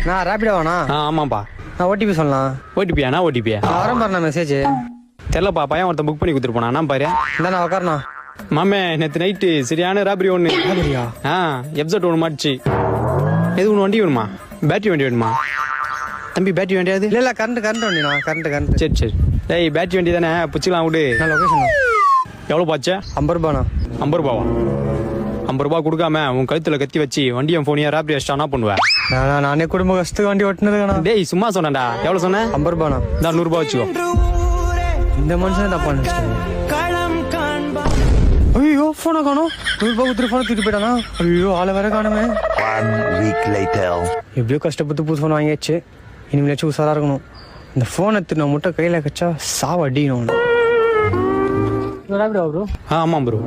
நான் ரேபிடோ வேணா. ஆமாப்பா. நான் ஓடிபி சொல்லலாம். ஓடிபியா? நான் ஓடிபியா? வரேன் பாருண்ணா மெசேஜ். தெரியலப்பா, பையன் ஒருத்தன் புக் பண்ணி கொடுத்துட்டு போனா பாரு. இந்தா நான் உட்காரணா. மாமே நேற்று நைட்டு சரியான ராபரி ஒன்று. எப்செட் ஒன்று மாட்டுச்சு. எது ஒன்று வண்டி வேணுமா? பேட்டரி வண்டி வேணுமா தம்பி? பேட்டரி வண்டியாது? இல்ல கரண்ட் வண்டிண்ணா. கரண்ட். சரி சரி. டேய் பேட்டரி வண்டி தானே, பிடிச்சிக்கலாம் விடு. நான் லொகேஷன் எவ்வளோ பாச்சா? 50 ரூபாண்ணா. 50 ரூபாவா? 50 ரூபா கொடுக்காம உன் கழுத்துல கத்தி வச்சு வண்டியை ஃபோனியா ராபரி அடிச்சிட்டானா பண்ணுவேன். நானே குடும்ப கஷ்டத்துக்கு வண்டி ஓட்டுனதுண்ணா. டேய் சும்மா சொன்னேன்டா. எவ்வளோ சொன்னேன்? 50 ரூபாண்ணா. தான் 100 ரூபா வச்சுக்கோ. இந்த மனுஷன் தப்பா நினைச்சிட்டேன். ஐயோ போனை காணோம். 100 ரூபாய் கொடுத்துட்டு போன தூக்கிட்டு போயிட்டானா? ஐயோ ஆளை வேற காணுமே. 1 week later. எப்படியோ கஷ்டப்பட்டு புது ஃபோன் வாங்கியாச்சு. இனிமேலாச்சும் உசாரா இருக்கணும். இந்த ஃபோன் எடுத்து நான் முட்டை கையில கச்சா சாவ அடிக்கணும். ஆமாம் ப்ரோ.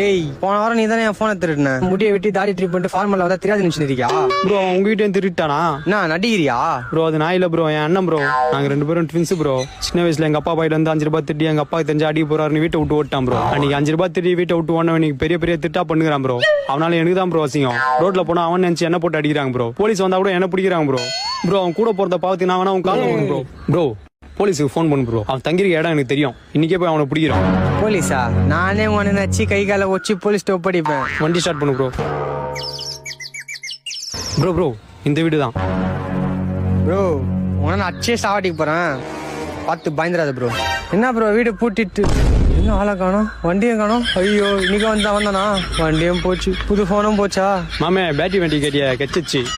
ஏய் போன வாரம் நீ தானே என் போனை திருடின. முடியை வெட்டி தாடி ட்ரிப் பண்ணிட்டு ஃபார்மல்ல வந்தா தெரியாது நினைச்சு இருக்கியா? ப்ரோ உங்ககிட்ட திருட்டானா? நான் நடிகிறியா? ப்ரோ அது நான் இல்ல ப்ரோ, என் அண்ணன் ப்ரோ. நாங்க 2 பேரும் ட்வின்ஸ் ப்ரோ. சின்ன வயசுல எங்க அப்பா போயிட்டு வந்து 5 ரூபாய் திட்டி எங்க அப்பா தெரிஞ்சு அடி போறாருன்னு வீட்டை விட்டு ஓட்டான் ப்ரோ. அன்னைக்கு 5 ரூபாய் திட்டி வீட்டை விட்டு ஓடனவன் பெரிய பெரிய திட்டா பண்ணுறான் ப்ரோ. அவனால எனக்கு தான் ப்ரோ அசிங்கம். ரோட்ல போனா அவன் நினைச்சு என்ன போட்டு அடிக்கிறாங்க ப்ரோ. போலீஸ் வந்தா கூட என்ன பிடிக்கிறாங்க ப்ரோ. ப்ரோ அவன் கூட போறத பாவத்தி நான் வேணா அவன் கால் பண்ணு ப்ரோ. ப்ரோ போலீஸுக்கு ஃபோன் பண்ணு ப்ரோ. அவன் தங்கிருக்க இடம் எனக்கு தெரியும். இன்னைக்கே போய் அவனை பிடிக்கிறான். போலீஸா? நானே உன்னை நச்சு கை கால வச்சு போலீஸ் ஒப்படைப்பேன். வண்டி ஸ்டார்ட் பண்ணு ப்ரோ. ப்ரோ ப்ரோ இந்த வீடு தான் ப்ரோ. உன்னை நான் அச்சே சாவடிக்கு போறேன். பார்த்து பயந்துடாத ப்ரோ. என்ன ப்ரோ வீடு பூட்டிட்டு என்ன ஆளை காணோம், வண்டியும் காணோம். ஐயோ இன்னைக்கு வந்தானா? வண்டியும் போச்சு, புது ஃபோனும் போச்சா? மாமே பேட்டரி வண்டி கேட்டியா? கச்சிச்சு.